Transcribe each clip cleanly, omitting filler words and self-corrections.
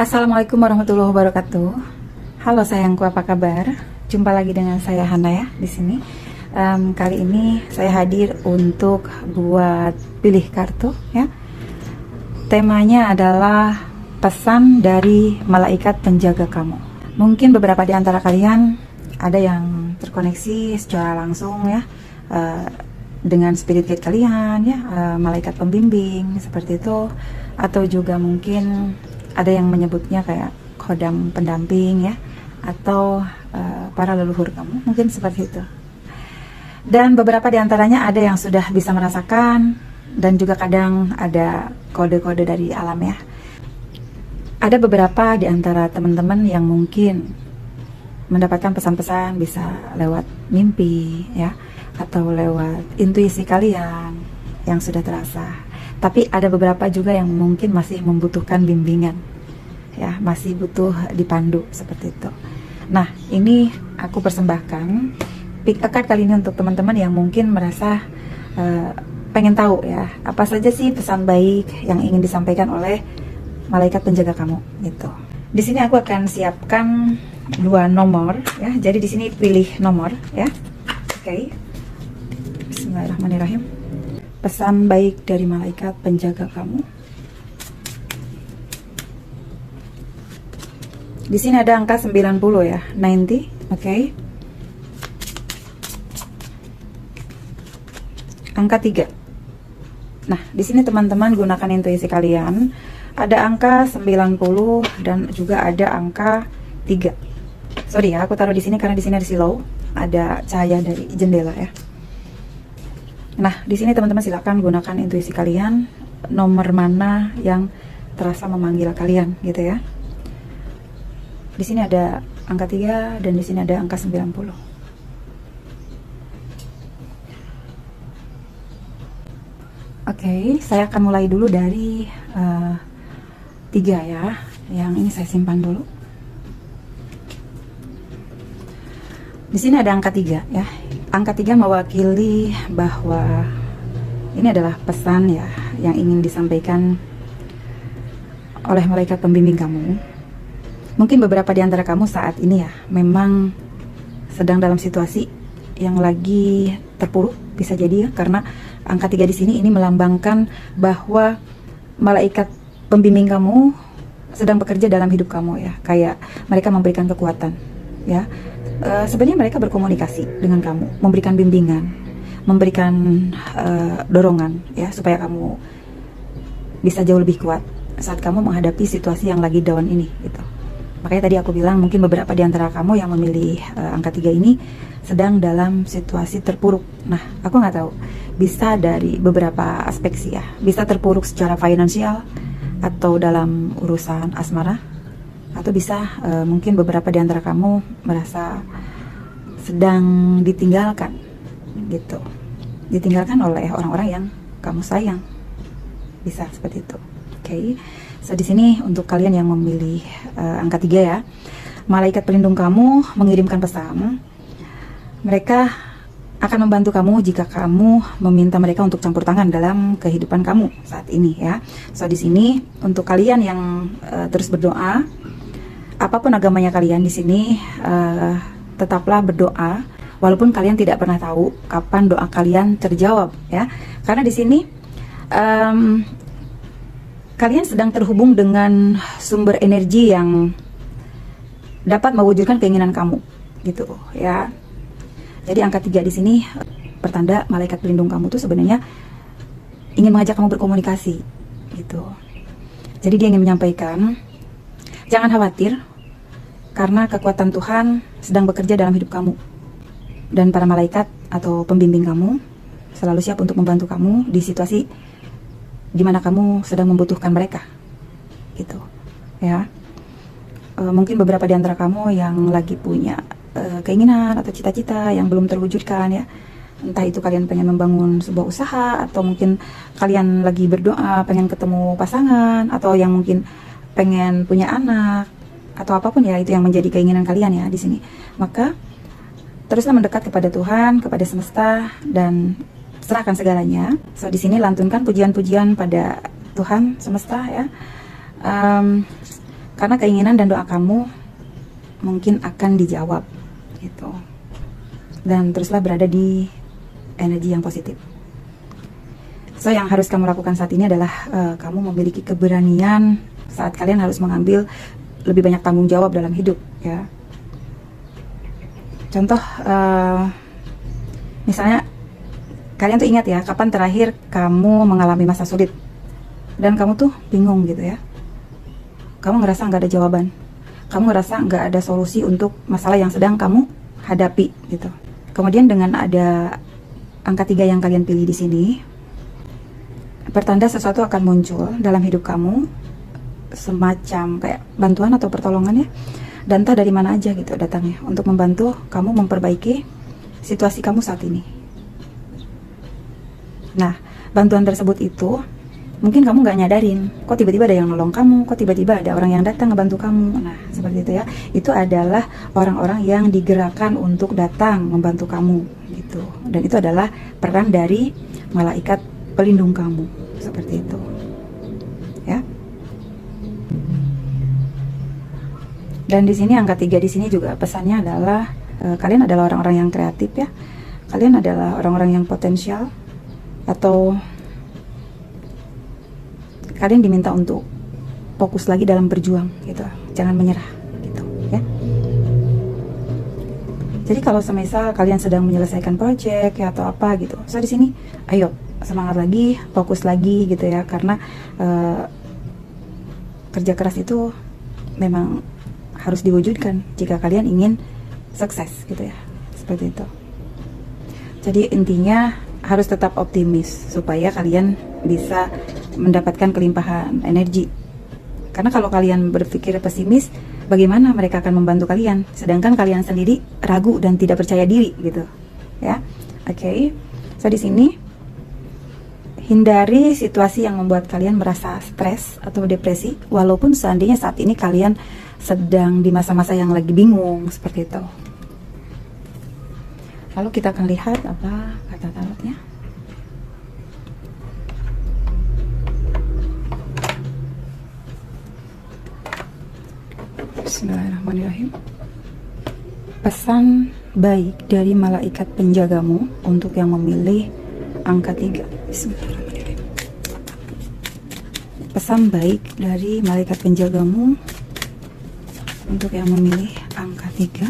Assalamualaikum warahmatullahi wabarakatuh. Halo sayangku, apa kabar? Jumpa lagi dengan saya Hana ya di sini. Kali ini saya hadir untuk buat pilih kartu ya. Temanya adalah pesan dari malaikat penjaga kamu. Mungkin beberapa di antara kalian ada yang terkoneksi secara langsung ya dengan spirit guide kalian ya, malaikat pembimbing seperti itu, atau juga mungkin ada yang menyebutnya kayak khodam pendamping ya, atau para leluhur kamu, mungkin seperti itu. Dan beberapa di antaranya ada yang sudah bisa merasakan, dan juga kadang ada kode-kode dari alam ya. Ada beberapa di antara teman-teman yang mungkin mendapatkan pesan-pesan bisa lewat mimpi ya, atau lewat intuisi kalian yang sudah terasa. Tapi ada beberapa juga yang mungkin masih membutuhkan bimbingan ya, masih butuh dipandu seperti itu. Nah, ini aku persembahkan pick a card kali ini untuk teman-teman yang mungkin merasa pengen tahu ya, apa saja sih pesan baik yang ingin disampaikan oleh malaikat penjaga kamu gitu. Di sini aku akan siapkan 2 nomor ya. Jadi di sini pilih nomor ya. Oke. Bismillahirrahmanirrahim. Pesan baik dari malaikat penjaga kamu. Di sini ada angka 90 ya, 90, oke. Angka 3. Nah, di sini teman-teman gunakan intuisi kalian. Ada angka 90 dan juga ada angka 3. Sorry ya, aku taruh di sini karena di sini ada silau, ada cahaya dari jendela ya. Nah, di sini teman-teman silakan gunakan intuisi kalian, nomor mana yang terasa memanggil kalian gitu ya. Di sini ada angka 3 dan di sini ada angka 90. Oke, saya akan mulai dulu dari 3 ya. Yang ini saya simpan dulu. Di sini ada angka 3 ya. Angka 3 mewakili bahwa ini adalah pesan ya yang ingin disampaikan oleh malaikat pembimbing kamu. Mungkin beberapa di antara kamu saat ini ya memang sedang dalam situasi yang lagi terpuruk, bisa jadi ya, karena angka 3 di sini ini melambangkan bahwa malaikat pembimbing kamu sedang bekerja dalam hidup kamu ya, kayak mereka memberikan kekuatan ya. Sebenarnya mereka berkomunikasi dengan kamu, memberikan bimbingan, memberikan dorongan ya, supaya kamu bisa jauh lebih kuat saat kamu menghadapi situasi yang lagi down ini gitu. Makanya tadi aku bilang mungkin beberapa di antara kamu yang memilih angka 3 ini sedang dalam situasi terpuruk. Nah, aku nggak tahu, bisa dari beberapa aspek sih ya. Bisa terpuruk secara finansial, atau dalam urusan asmara, atau bisa mungkin beberapa di antara kamu merasa sedang ditinggalkan gitu. Ditinggalkan oleh orang-orang yang kamu sayang. Bisa seperti itu. Oke. So di sini untuk kalian yang memilih angka 3 ya, malaikat pelindung kamu mengirimkan pesan. Mereka akan membantu kamu jika kamu meminta mereka untuk campur tangan dalam kehidupan kamu saat ini ya. So di sini untuk kalian yang terus berdoa, apapun agamanya kalian di sini, tetaplah berdoa walaupun kalian tidak pernah tahu kapan doa kalian terjawab ya. Karena di sini kalian sedang terhubung dengan sumber energi yang dapat mewujudkan keinginan kamu, gitu ya. Jadi angka 3 di sini pertanda malaikat pelindung kamu tuh sebenarnya ingin mengajak kamu berkomunikasi, gitu. Jadi dia ingin menyampaikan, jangan khawatir, karena kekuatan Tuhan sedang bekerja dalam hidup kamu. Dan para malaikat atau pembimbing kamu selalu siap untuk membantu kamu di situasi di mana kamu sedang membutuhkan mereka, gitu ya. Mungkin beberapa di antara kamu yang lagi punya keinginan atau cita-cita yang belum terwujudkan ya, entah itu kalian pengen membangun sebuah usaha, atau mungkin kalian lagi berdoa pengen ketemu pasangan, atau yang mungkin pengen punya anak, atau apapun ya itu yang menjadi keinginan kalian ya di sini. Maka teruslah mendekat kepada Tuhan, kepada semesta, dan serahkan segalanya. So di sini lantunkan pujian-pujian pada Tuhan semesta ya. karena keinginan dan doa kamu mungkin akan dijawab gitu. Dan teruslah berada di energi yang positif. So yang harus kamu lakukan saat ini adalah kamu memiliki keberanian saat kalian harus mengambil lebih banyak tanggung jawab dalam hidup ya. Contoh misalnya kalian tuh ingat ya, kapan terakhir kamu mengalami masa sulit dan kamu tuh bingung gitu ya, kamu ngerasa nggak ada jawaban, kamu ngerasa nggak ada solusi untuk masalah yang sedang kamu hadapi gitu. Kemudian dengan ada angka 3 yang kalian pilih di sini, pertanda sesuatu akan muncul dalam hidup kamu, semacam kayak bantuan atau pertolongan ya, dan entah dari mana aja gitu datangnya, untuk membantu kamu memperbaiki situasi kamu saat ini. Nah, bantuan tersebut itu mungkin kamu nggak nyadarin, kok tiba-tiba ada yang nolong kamu, kok tiba-tiba ada orang yang datang ngebantu kamu. Nah, seperti itu ya. Itu adalah orang-orang yang digerakkan untuk datang membantu kamu gitu. Dan itu adalah peran dari malaikat pelindung kamu, seperti itu. Ya. Dan di sini angka 3 di sini juga pesannya adalah kalian adalah orang-orang yang kreatif ya. Kalian adalah orang-orang yang potensial, atau kalian diminta untuk fokus lagi dalam berjuang gitu, jangan menyerah gitu ya. Jadi kalau semisal kalian sedang menyelesaikan project ya, atau apa gitu, so di sini ayo semangat lagi, fokus lagi gitu ya, karena kerja keras itu memang harus diwujudkan jika kalian ingin sukses gitu ya, seperti itu. Jadi intinya harus tetap optimis supaya kalian bisa mendapatkan kelimpahan energi. Karena kalau kalian berpikir pesimis, bagaimana mereka akan membantu kalian, sedangkan kalian sendiri ragu dan tidak percaya diri gitu ya. Oke. So di sini hindari situasi yang membuat kalian merasa stres atau depresi, walaupun seandainya saat ini kalian sedang di masa-masa yang lagi bingung, seperti itu. Lalu kita akan lihat apa kata tarotnya. Bismillahirrahmanirrahim. Pesan baik dari malaikat penjagamu untuk yang memilih angka 3. Bismillahirrahmanirrahim. Pesan baik dari malaikat penjagamu untuk yang memilih angka 3.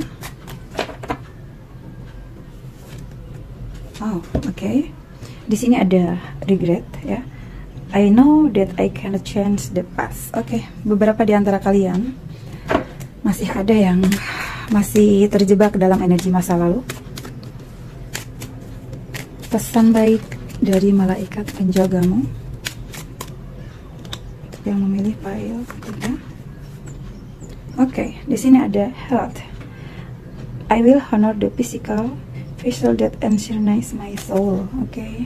Oh, oke. Di sini ada regret ya. I know that I cannot change the past. Oke, beberapa di antara kalian masih ada yang masih terjebak dalam energi masa lalu. Pesan baik dari malaikat penjagamu untuk yang memilih file ketiga. Oke, di sini ada health. I will honor the physical visual that enshrines my soul. Oke.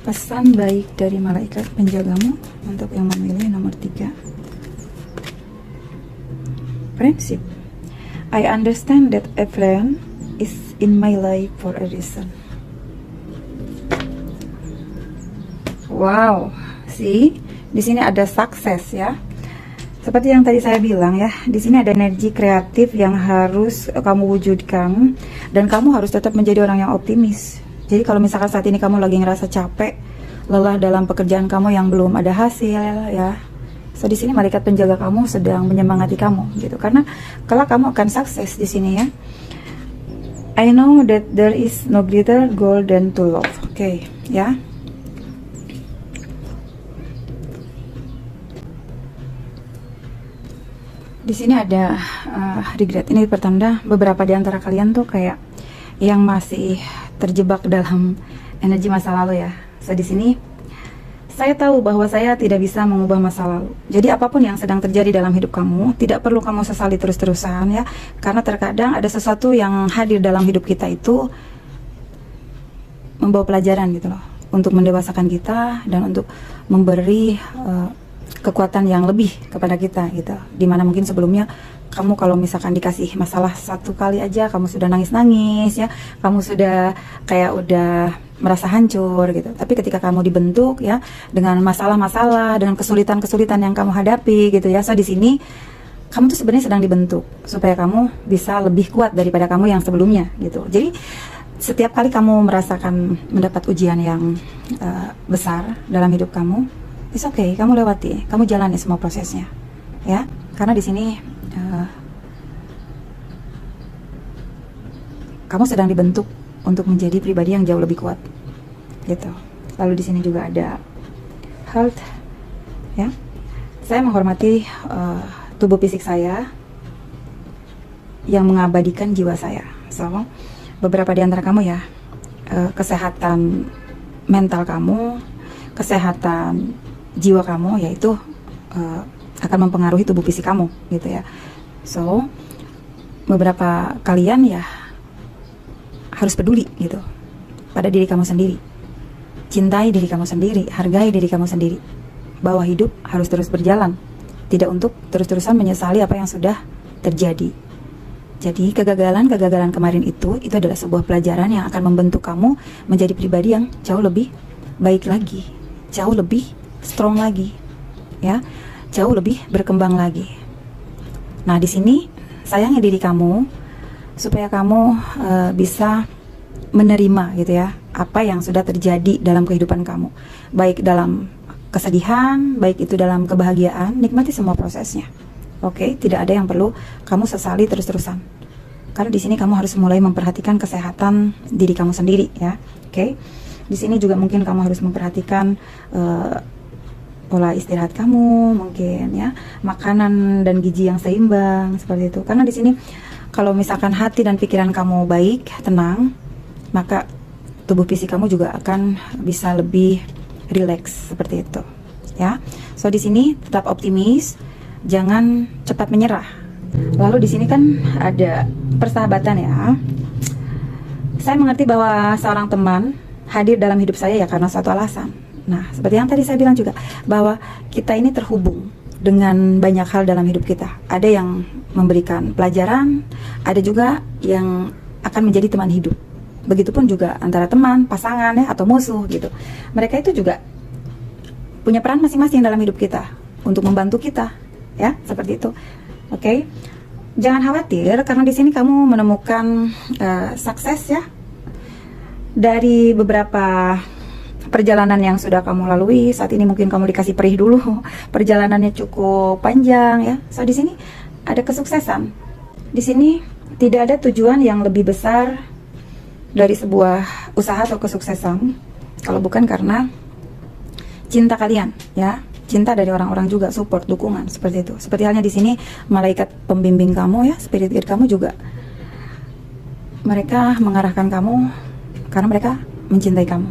Pesan baik dari malaikat penjagamu untuk yang memilih nomor 3. Friendship. I understand that a friend is in my life for a reason. Wow, see, di sini ada sukses ya. Seperti yang tadi saya bilang ya, di sini ada energi kreatif yang harus kamu wujudkan, dan kamu harus tetap menjadi orang yang optimis. Jadi kalau misalkan saat ini kamu lagi ngerasa capek, lelah dalam pekerjaan kamu yang belum ada hasil ya, so di sini malaikat penjaga kamu sedang menyemangati kamu gitu, karena kelak kamu akan sukses di sini ya. I know that there is no greater goal than to love. Oke, ya. Di sini ada regret. Ini pertanda beberapa di antara kalian tuh kayak yang masih terjebak dalam energi masa lalu ya. So di sini saya tahu bahwa saya tidak bisa mengubah masa lalu. Jadi apapun yang sedang terjadi dalam hidup kamu, tidak perlu kamu sesali terus-terusan ya. Karena terkadang ada sesuatu yang hadir dalam hidup kita itu membawa pelajaran gitu loh, untuk mendewasakan kita dan untuk memberi kekuatan yang lebih kepada kita gitu. Dimana mungkin sebelumnya kamu kalau misalkan dikasih masalah satu kali aja kamu sudah nangis-nangis ya, kamu sudah kayak udah merasa hancur gitu. Tapi ketika kamu dibentuk ya dengan masalah-masalah, dengan kesulitan-kesulitan yang kamu hadapi gitu ya. So di sini kamu tuh sebenarnya sedang dibentuk supaya kamu bisa lebih kuat daripada kamu yang sebelumnya gitu. Jadi setiap kali kamu merasakan mendapat ujian yang besar dalam hidup kamu, it's okay, kamu lewati, kamu jalani semua prosesnya ya. Karena di sini kamu sedang dibentuk untuk menjadi pribadi yang jauh lebih kuat gitu. Lalu di sini juga ada health ya. Saya menghormati tubuh fisik saya yang mengabadikan jiwa saya. So beberapa di antara kamu ya, kesehatan mental kamu, kesehatan jiwa kamu yaitu akan mempengaruhi tubuh fisik kamu gitu ya. So beberapa kalian ya harus peduli gitu pada diri kamu sendiri, cintai diri kamu sendiri, hargai diri kamu sendiri, bahwa hidup harus terus berjalan, tidak untuk terus-terusan menyesali apa yang sudah terjadi. Jadi kegagalan kemarin itu adalah sebuah pelajaran yang akan membentuk kamu menjadi pribadi yang jauh lebih baik lagi, jauh lebih strong lagi ya, jauh lebih berkembang lagi. Nah di sini sayangnya diri kamu supaya kamu bisa menerima gitu ya apa yang sudah terjadi dalam kehidupan kamu, baik dalam kesedihan, baik itu dalam kebahagiaan. Nikmati semua prosesnya. Oke, tidak ada yang perlu kamu sesali terus-terusan. Karena di sini kamu harus mulai memperhatikan kesehatan diri kamu sendiri ya. Oke. Di sini juga mungkin kamu harus memperhatikan pola istirahat kamu, mungkin ya, makanan dan gizi yang seimbang seperti itu. Karena di sini kalau misalkan hati dan pikiran kamu baik, tenang, maka tubuh fisik kamu juga akan bisa lebih rileks seperti itu, ya. So di sini tetap optimis, jangan cepat menyerah. Lalu di sini kan ada persahabatan ya. Saya mengerti bahwa seorang teman hadir dalam hidup saya ya karena suatu alasan. Nah, seperti yang tadi saya bilang juga bahwa kita ini terhubung dengan banyak hal dalam hidup kita. Ada yang memberikan pelajaran, ada juga yang akan menjadi teman hidup. Begitupun juga antara teman, pasangan ya, atau musuh gitu. Mereka itu juga punya peran masing-masing dalam hidup kita untuk membantu kita, ya, seperti itu. Oke. Jangan khawatir karena di sini kamu menemukan sukses ya dari beberapa perjalanan yang sudah kamu lalui. Saat ini mungkin kamu dikasih perih dulu, perjalanannya cukup panjang ya. So di sini ada kesuksesan. Di sini tidak ada tujuan yang lebih besar dari sebuah usaha atau kesuksesan kalau bukan karena cinta kalian ya. Cinta dari orang-orang juga, support, dukungan seperti itu. Seperti halnya di sini malaikat pembimbing kamu ya, spirit guide kamu juga. Mereka mengarahkan kamu karena mereka mencintai kamu.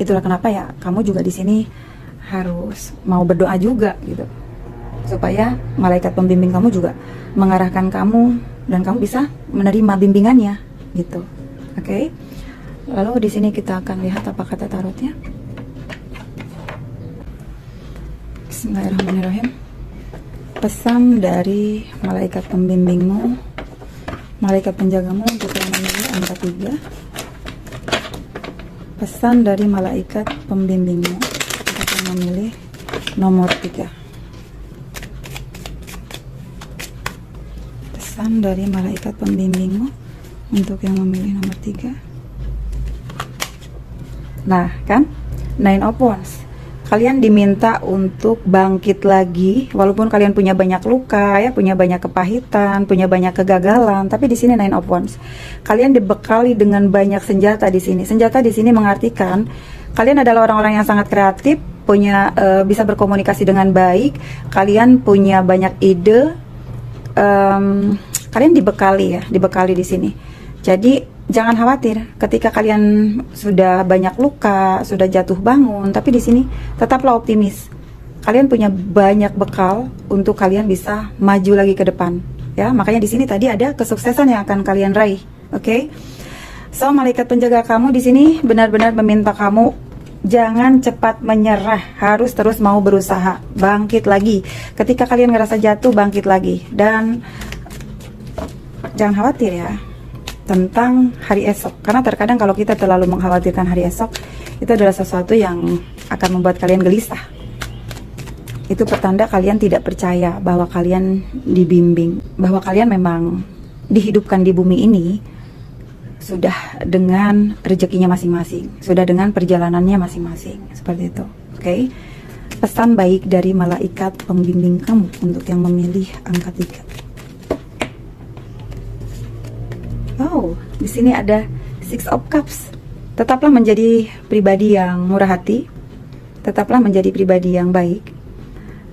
Itulah kenapa ya kamu juga di sini harus mau berdoa juga gitu, supaya malaikat pembimbing kamu juga mengarahkan kamu dan kamu bisa menerima bimbingannya gitu. Oke. Lalu di sini kita akan lihat apa kata tarotnya. Bismillahirrahmanirrahim. Pesan dari malaikat pembimbingmu, malaikat penjagamu untuk yang memilih angka 3. Pesan dari malaikat pembimbingmu untuk yang memilih nomor 3. Pesan dari malaikat pembimbingmu untuk yang memilih nomor 3. Nah kan, 9 of Wands. Kalian diminta untuk bangkit lagi, walaupun kalian punya banyak luka ya, punya banyak kepahitan, punya banyak kegagalan, tapi di sini 9 of Wands. Kalian dibekali dengan banyak senjata di sini. Senjata di sini mengartikan kalian adalah orang-orang yang sangat kreatif, punya bisa berkomunikasi dengan baik, kalian punya banyak ide, kalian dibekali di sini. Jadi jangan khawatir ketika kalian sudah banyak luka, sudah jatuh bangun, tapi di sini tetaplah optimis. Kalian punya banyak bekal untuk kalian bisa maju lagi ke depan. Ya, makanya di sini tadi ada kesuksesan yang akan kalian raih. Oke. So, malaikat penjaga kamu di sini benar-benar meminta kamu jangan cepat menyerah, harus terus mau berusaha, bangkit lagi. Ketika kalian ngerasa jatuh, bangkit lagi dan jangan khawatir ya. tentang hari esok. Karena terkadang kalau kita terlalu mengkhawatirkan hari esok, itu adalah sesuatu yang akan membuat kalian gelisah. Itu pertanda kalian tidak percaya bahwa kalian dibimbing, bahwa kalian memang dihidupkan di bumi ini sudah dengan rezekinya masing-masing, sudah dengan perjalanannya masing-masing, seperti itu. Oke. Pesan baik dari malaikat pembimbing kamu untuk yang memilih angka 3. Oh, di sini ada Six of Cups. Tetaplah menjadi pribadi yang murah hati. Tetaplah menjadi pribadi yang baik.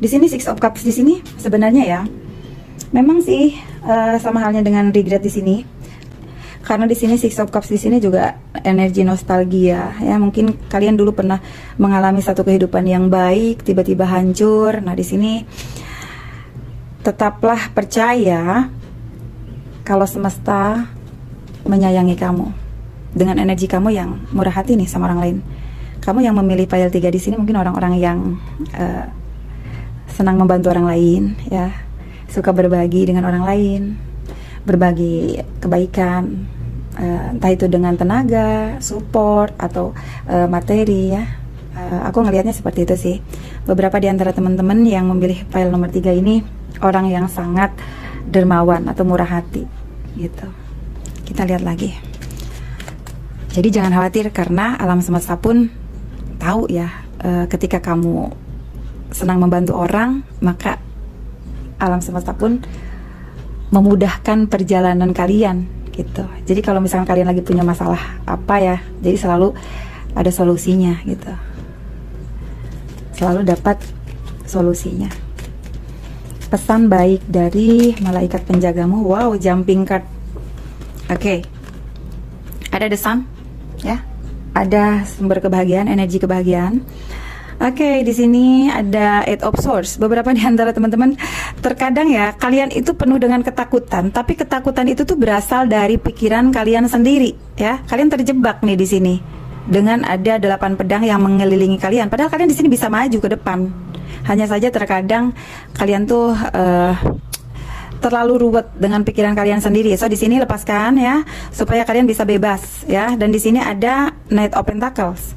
Di sini Six of Cups di sini sebenarnya ya, memang sih sama halnya dengan regret di sini. Karena di sini Six of Cups di sini juga energi nostalgia ya. Mungkin kalian dulu pernah mengalami satu kehidupan yang baik, tiba-tiba hancur. Nah, di sini tetaplah percaya kalau semesta menyayangi kamu dengan energi kamu yang murah hati nih sama orang lain. Kamu yang memilih pile 3 di sini mungkin orang-orang yang senang membantu orang lain ya, suka berbagi dengan orang lain, berbagi kebaikan, entah itu dengan tenaga, support atau materi ya. Aku ngelihatnya seperti itu sih. Beberapa di antara teman-teman yang memilih file nomor 3 ini orang yang sangat dermawan atau murah hati gitu. Kita lihat lagi. Jadi jangan khawatir karena alam semesta pun tahu ya, ketika kamu senang membantu orang, maka alam semesta pun memudahkan perjalanan kalian gitu. Jadi kalau misalkan kalian lagi punya masalah apa ya, jadi selalu ada solusinya gitu. Selalu dapat solusinya. Pesan baik dari malaikat penjagamu. Wow, jumping card. Oke. Ada the sun ya. Ada sumber kebahagiaan, energi kebahagiaan. Oke, di sini ada Eight of Swords. Beberapa di antara teman-teman terkadang ya, kalian itu penuh dengan ketakutan, tapi ketakutan itu tuh berasal dari pikiran kalian sendiri ya. Kalian terjebak nih di sini dengan ada 8 pedang yang mengelilingi kalian. Padahal kalian di sini bisa maju ke depan. Hanya saja terkadang kalian tuh terlalu ruwet dengan pikiran kalian sendiri. So di sini lepaskan ya, supaya kalian bisa bebas ya. Dan di sini ada Knight of Pentacles.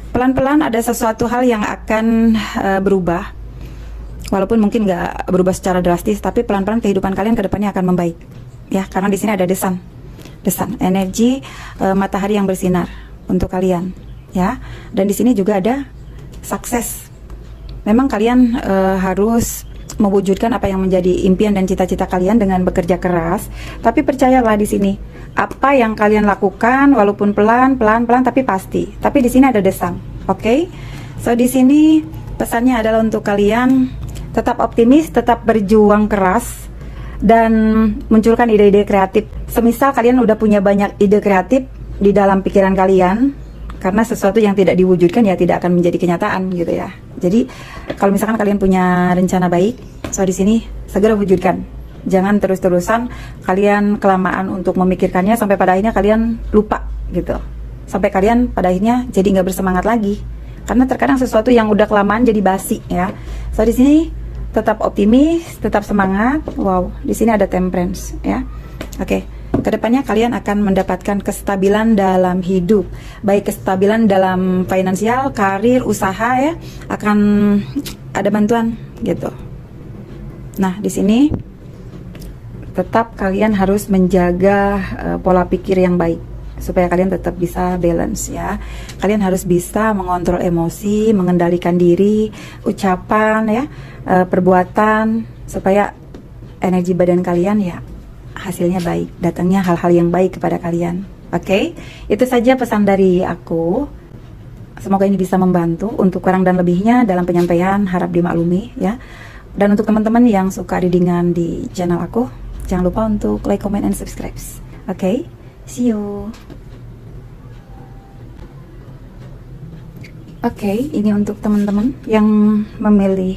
Pelan-pelan ada sesuatu hal yang akan berubah. Walaupun mungkin nggak berubah secara drastis, tapi pelan-pelan kehidupan kalian ke depannya akan membaik. Ya, karena di sini ada the sun. The sun, energi matahari yang bersinar untuk kalian, ya. Dan di sini juga ada sukses. Memang kalian harus mewujudkan apa yang menjadi impian dan cita-cita kalian dengan bekerja keras. Tapi percayalah di sini, apa yang kalian lakukan walaupun pelan-pelan tapi pasti. Tapi di sini ada the sun, oke? So di sini pesannya adalah untuk kalian tetap optimis, tetap berjuang keras dan munculkan ide-ide kreatif. Semisal kalian udah punya banyak ide kreatif di dalam pikiran kalian, karena sesuatu yang tidak diwujudkan ya tidak akan menjadi kenyataan gitu ya. Jadi kalau misalkan kalian punya rencana baik, so di sini segera wujudkan. Jangan terus-terusan kalian kelamaan untuk memikirkannya sampai pada akhirnya kalian lupa gitu. Sampai kalian pada akhirnya jadi nggak bersemangat lagi. Karena terkadang sesuatu yang udah kelamaan jadi basi ya. So di sini tetap optimis, tetap semangat. Wow, di sini ada Temperance ya. Oke. Kedepannya kalian akan mendapatkan kestabilan dalam hidup, baik kestabilan dalam finansial, karir, usaha ya, akan ada bantuan gitu. Nah di sini tetap kalian harus menjaga pola pikir yang baik supaya kalian tetap bisa balance ya. Kalian harus bisa mengontrol emosi, mengendalikan diri, ucapan ya, perbuatan supaya energi badan kalian ya hasilnya baik, datangnya hal-hal yang baik kepada kalian. Oke, itu saja pesan dari aku. Semoga ini bisa membantu. Untuk kurang dan lebihnya dalam penyampaian harap dimaklumi ya. Dan untuk teman-teman yang suka readingan di channel aku, jangan lupa untuk like, comment, and subscribe. Oke, see you. Oke, ini untuk teman-teman yang memilih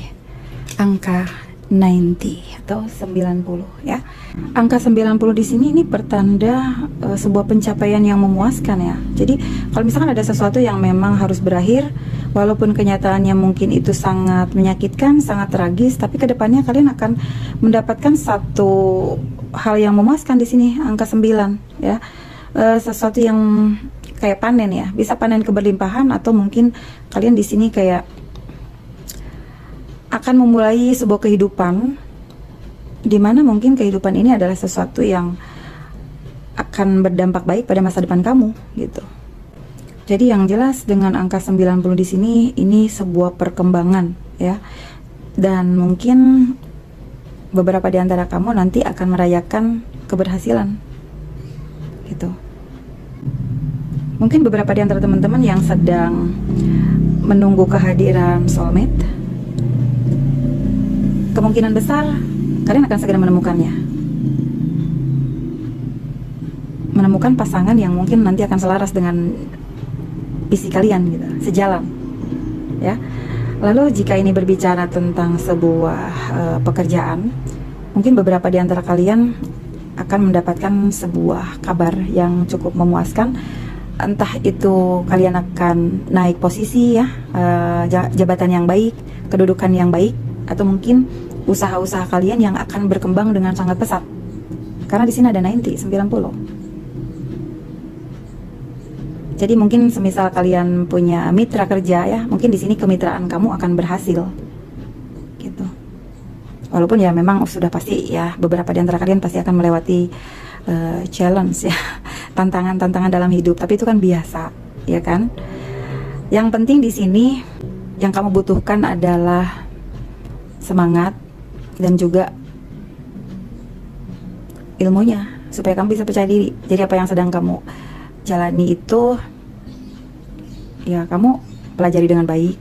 angka 90 atau 90 ya. Angka 90 di sini ini pertanda sebuah pencapaian yang memuaskan ya. Jadi kalau misalkan ada sesuatu yang memang harus berakhir, walaupun kenyataannya mungkin itu sangat menyakitkan, sangat tragis, tapi kedepannya kalian akan mendapatkan satu hal yang memuaskan di sini, angka 9 ya. Sesuatu yang kayak panen ya, bisa panen keberlimpahan, atau mungkin kalian di sini kayak akan memulai sebuah kehidupan dimana mungkin kehidupan ini adalah sesuatu yang akan berdampak baik pada masa depan kamu gitu. Jadi yang jelas dengan angka 90 di sini, ini sebuah perkembangan ya. Dan mungkin beberapa di antara kamu nanti akan merayakan keberhasilan gitu. Mungkin beberapa di antara teman-teman yang sedang menunggu kehadiran soulmate, kemungkinan besar kalian akan segera menemukannya. Menemukan pasangan yang mungkin nanti akan selaras dengan visi kalian gitu, sejalan ya. Lalu jika ini berbicara tentang sebuah pekerjaan, mungkin beberapa di antara kalian akan mendapatkan sebuah kabar yang cukup memuaskan. Entah itu kalian akan naik posisi ya, jabatan yang baik, kedudukan yang baik, atau mungkin usaha-usaha kalian yang akan berkembang dengan sangat pesat. Karena di sini ada 90. Jadi mungkin semisal kalian punya mitra kerja ya, mungkin di sini kemitraan kamu akan berhasil. Gitu. Walaupun ya memang sudah pasti ya, beberapa di antara kalian pasti akan melewati challenge ya, tantangan-tantangan dalam hidup, tapi itu kan biasa, ya kan? Yang penting di sini yang kamu butuhkan adalah semangat dan juga ilmunya supaya kamu bisa percaya diri. Jadi apa yang sedang kamu jalani itu ya kamu pelajari dengan baik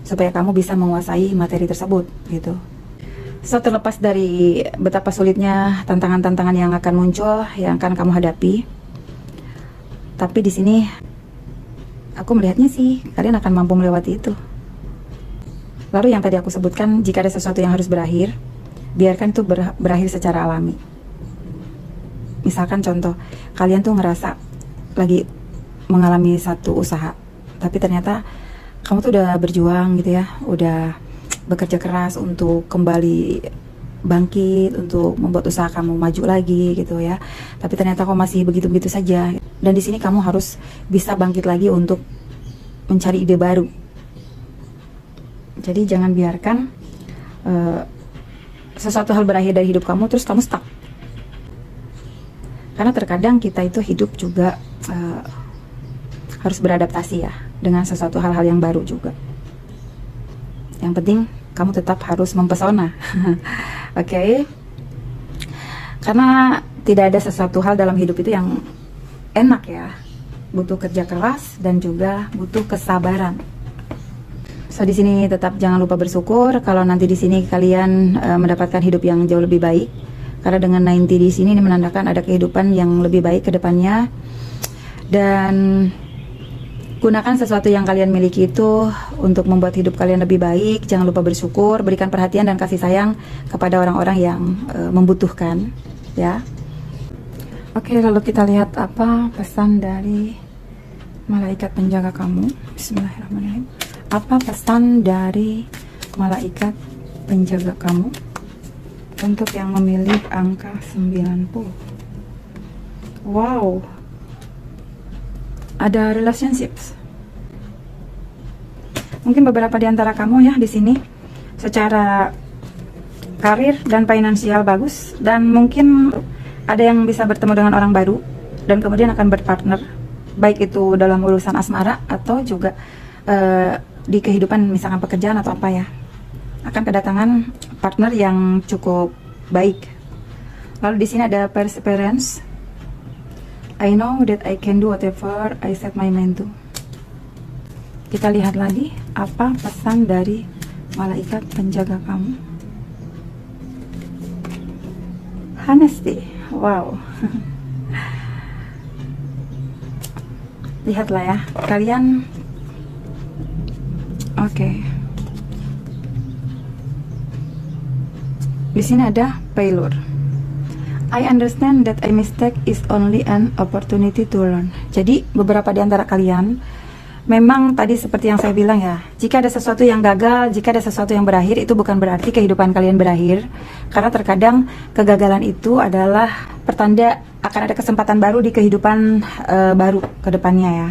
supaya kamu bisa menguasai materi tersebut gitu. So, terlepas dari betapa sulitnya tantangan-tantangan yang akan muncul, yang akan kamu hadapi, tapi di sini aku melihatnya sih kalian akan mampu melewati itu. Lalu yang tadi aku sebutkan, jika ada sesuatu yang harus berakhir, biarkan itu berakhir secara alami. Misalkan contoh, kalian tuh ngerasa lagi mengalami satu usaha, tapi ternyata kamu tuh udah berjuang gitu ya, udah bekerja keras untuk kembali bangkit, untuk membuat usaha kamu maju lagi gitu ya. Tapi ternyata kok masih begitu-begitu saja. Dan di sini kamu harus bisa bangkit lagi untuk mencari ide baru. Jadi jangan biarkan sesuatu hal berakhir dari hidup kamu terus kamu stuck. Karena terkadang kita itu hidup juga harus beradaptasi ya dengan sesuatu hal-hal yang baru juga. Yang penting kamu tetap harus mempesona. Oke? Karena tidak ada sesuatu hal dalam hidup itu yang enak ya. Butuh kerja keras dan juga butuh kesabaran. So di sini tetap jangan lupa bersyukur kalau nanti di sini kalian mendapatkan hidup yang jauh lebih baik. Karena dengan 90 di sini ini menandakan ada kehidupan yang lebih baik ke depannya. Dan gunakan sesuatu yang kalian miliki itu untuk membuat hidup kalian lebih baik. Jangan lupa bersyukur, berikan perhatian dan kasih sayang kepada orang-orang yang membutuhkan, ya. Oke, lalu kita lihat apa pesan dari malaikat penjaga kamu. Bismillahirrahmanirrahim. Apa pesan dari malaikat penjaga kamu untuk yang memilih angka 90? Wow. Ada relationships. Mungkin beberapa di antara kamu ya di sini secara karir dan finansial bagus, dan mungkin ada yang bisa bertemu dengan orang baru dan kemudian akan berpartner, baik itu dalam urusan asmara atau juga di kehidupan misalkan pekerjaan atau apa ya. Akan kedatangan partner yang cukup baik. Lalu di sini ada perseverance. I know that I can do whatever I set my mind to. Kita lihat lagi apa pesan dari malaikat penjaga kamu. Honesty. Wow. Lihatlah ya, kalian. Oke. Di sini ada failure. I understand that a mistake is only an opportunity to learn. Jadi beberapa di antara kalian memang tadi seperti yang saya bilang ya, jika ada sesuatu yang gagal, jika ada sesuatu yang berakhir, itu bukan berarti kehidupan kalian berakhir. Karena terkadang kegagalan itu adalah pertanda akan ada kesempatan baru di kehidupan baru ke depannya ya.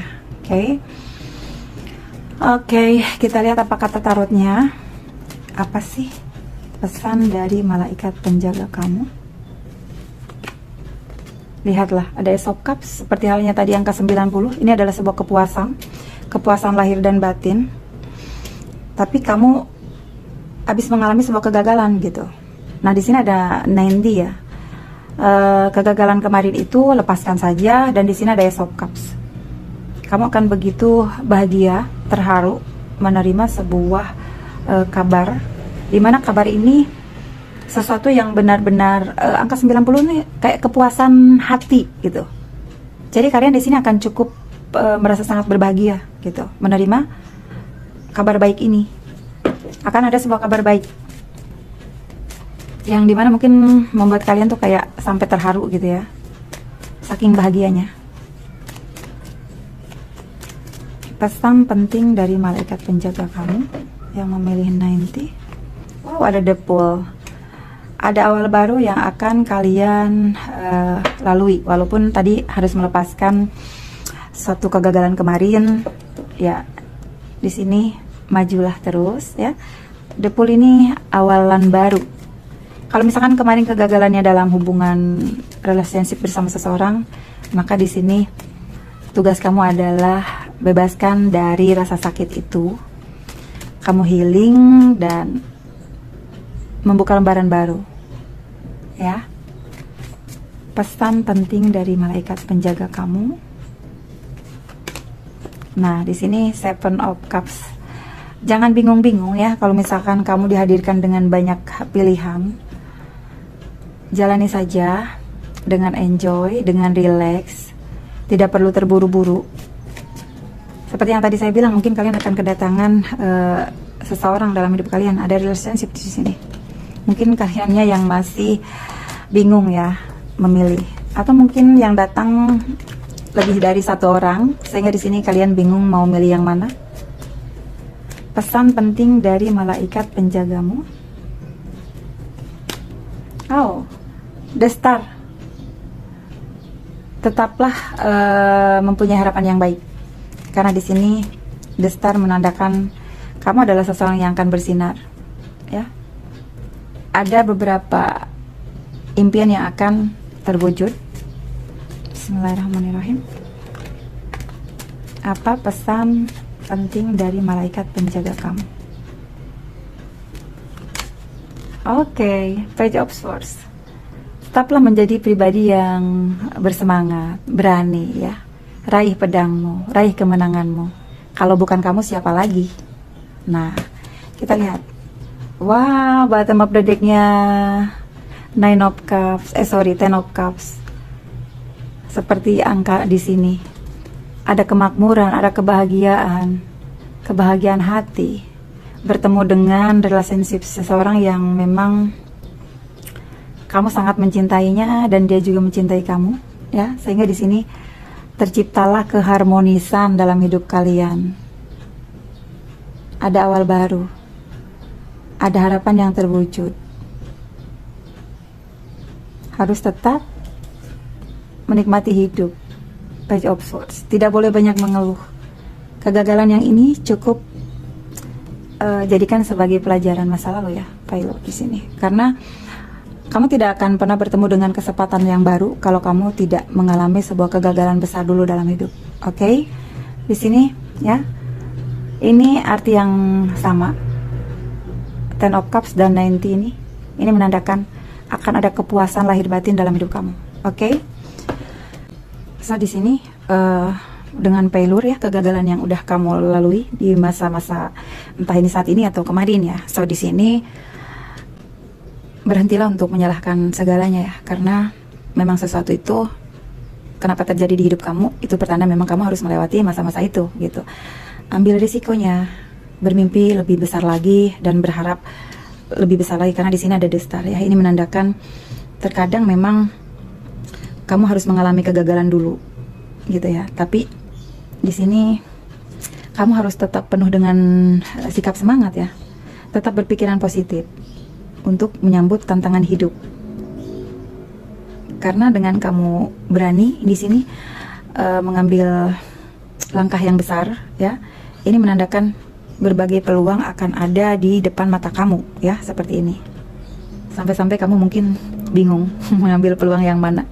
Oke, kita lihat apa kata tarotnya. Apa sih pesan dari malaikat penjaga kamu? Lihatlah, ada Ace of Cups, seperti halnya tadi angka 90. Ini adalah sebuah kepuasan lahir dan batin. Tapi kamu habis mengalami sebuah kegagalan gitu. Nah, di sini ada 90 ya. Kegagalan kemarin itu lepaskan saja, dan di sini ada Ace of Cups. Kamu akan begitu bahagia, terharu menerima sebuah kabar, dimana kabar ini sesuatu yang benar-benar angka 90 ini kayak kepuasan hati gitu. Jadi kalian di sini akan cukup merasa sangat berbahagia gitu menerima kabar baik ini. Akan ada sebuah kabar baik yang dimana mungkin membuat kalian tuh kayak sampai terharu gitu ya, saking bahagianya. Pesan penting dari malaikat penjaga kamu yang memilih 90. Wow, ada the Fool. Ada awal baru yang akan kalian lalui, walaupun tadi harus melepaskan suatu kegagalan kemarin ya. Di sini majulah terus ya. The Fool ini awalan baru. Kalau misalkan kemarin kegagalannya dalam hubungan relationship bersama seseorang, maka di sini tugas kamu adalah bebaskan dari rasa sakit itu. Kamu healing dan membuka lembaran baru. Ya. Pesan penting dari malaikat penjaga kamu. Nah, di sini Seven of Cups. Jangan bingung-bingung ya kalau misalkan kamu dihadirkan dengan banyak pilihan. Jalani saja dengan enjoy, dengan relax. Tidak perlu terburu-buru. Seperti yang tadi saya bilang, mungkin kalian akan kedatangan seseorang dalam hidup kalian. Ada relationship di sini. Mungkin kaliannya yang masih bingung ya memilih, atau mungkin yang datang lebih dari satu orang, sehingga di sini kalian bingung mau milih yang mana. Pesan penting dari malaikat penjagamu. Oh, the Star. Tetaplah mempunyai harapan yang baik. Karena di sini the Star menandakan kamu adalah seseorang yang akan bersinar, ya. Ada beberapa impian yang akan terwujud. Bismillahirrahmanirrahim. Apa pesan penting dari malaikat penjaga kamu? Oke, Page of Swords. Tetaplah menjadi pribadi yang bersemangat, berani ya. Raih pedangmu, raih kemenanganmu. Kalau bukan kamu siapa lagi? Nah, kita lihat. Wow, bottom of the deck-nya Ten of Cups. Seperti angka di sini. Ada kemakmuran, ada kebahagiaan, kebahagiaan hati. Bertemu dengan relationship seseorang yang memang kamu sangat mencintainya dan dia juga mencintai kamu, ya. Sehingga di sini terciptalah keharmonisan dalam hidup kalian. Ada awal baru. Ada harapan yang terwujud. Harus tetap menikmati hidup. Page of Swords. Tidak boleh banyak mengeluh. Kegagalan yang ini cukup jadikan sebagai pelajaran masa lalu ya, Pilot di sini. Karena kamu tidak akan pernah bertemu dengan kesempatan yang baru kalau kamu tidak mengalami sebuah kegagalan besar dulu dalam hidup. Oke? Di sini ya. Ini arti yang sama. Ten of Cups dan 90 ini. Ini menandakan akan ada kepuasan lahir batin dalam hidup kamu. Oke? So di sini dengan Pelur ya, kegagalan yang udah kamu lalui di masa-masa entah ini saat ini atau kemarin ya. So di sini berhentilah untuk menyalahkan segalanya ya, karena memang sesuatu itu kenapa terjadi di hidup kamu itu pertanda memang kamu harus melewati masa-masa itu gitu. Ambil risikonya, bermimpi lebih besar lagi dan berharap lebih besar lagi, karena di sini ada The Star ya. Ini menandakan terkadang memang kamu harus mengalami kegagalan dulu gitu ya, tapi di sini kamu harus tetap penuh dengan sikap semangat ya, tetap berpikiran positif untuk menyambut tantangan hidup, Karena dengan kamu berani di sini mengambil langkah yang besar, ya, ini menandakan berbagai peluang akan ada di depan mata kamu, ya, seperti ini. Sampai-sampai kamu mungkin bingung mengambil peluang yang mana.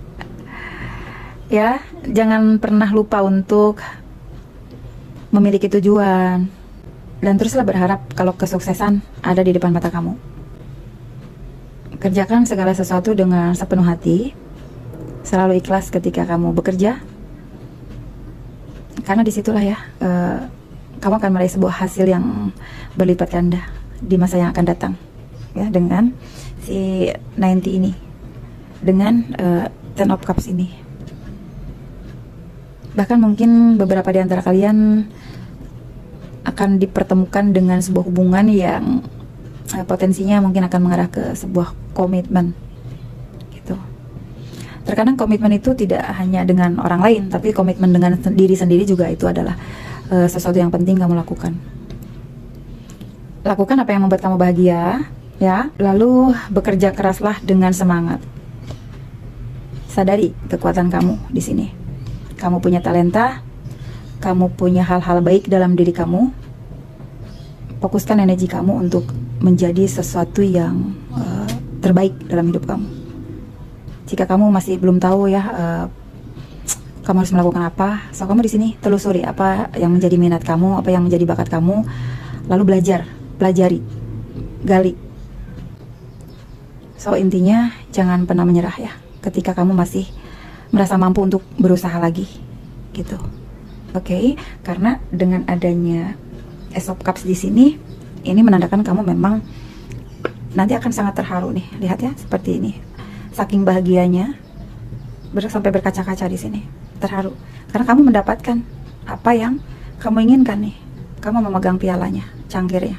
Ya, jangan pernah lupa untuk memiliki tujuan dan teruslah berharap kalau kesuksesan ada di depan mata kamu. Kerjakan segala sesuatu dengan sepenuh hati, selalu ikhlas ketika kamu bekerja, karena disitulah ya kamu akan meraih sebuah hasil yang berlipat ganda di masa yang akan datang, ya, dengan si 90 ini, dengan Ten of Cups ini. Bahkan mungkin beberapa di antara kalian akan dipertemukan dengan sebuah hubungan yang potensinya mungkin akan mengarah ke sebuah komitmen gitu. Terkadang komitmen itu tidak hanya dengan orang lain, tapi komitmen dengan diri sendiri juga itu adalah sesuatu yang penting kamu lakukan. Lakukan apa yang membuat kamu bahagia, ya. Lalu bekerja keraslah dengan semangat. Sadari kekuatan kamu di sini. Kamu punya talenta, kamu punya hal-hal baik dalam diri kamu. Fokuskan energi kamu untuk menjadi sesuatu yang terbaik dalam hidup kamu. Jika kamu masih belum tahu ya, kamu harus melakukan apa, so kamu di sini telusuri apa yang menjadi minat kamu, apa yang menjadi bakat kamu, lalu pelajari, gali. So intinya jangan pernah menyerah ya, ketika kamu masih merasa mampu untuk berusaha lagi, gitu. Oke, karena dengan adanya Ace of Cups di sini, ini menandakan kamu memang nanti akan sangat terharu nih. Lihat ya, seperti ini. Saking bahagianya, sampai berkaca-kaca di sini. Terharu. Karena kamu mendapatkan apa yang kamu inginkan nih. Kamu memegang pialanya, cangkirnya.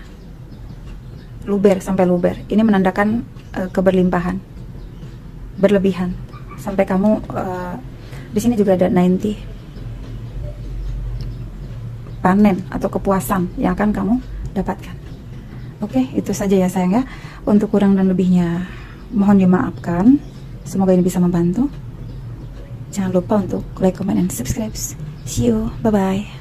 Luber sampai luber. Ini menandakan keberlimpahan, berlebihan. Sampai kamu di sini juga ada 90 panen atau kepuasan yang akan kamu dapatkan. Oke, itu saja ya sayang ya. Untuk kurang dan lebihnya mohon dimaafkan. Semoga ini bisa membantu. Jangan lupa untuk like, comment, and subscribe. See you, bye bye.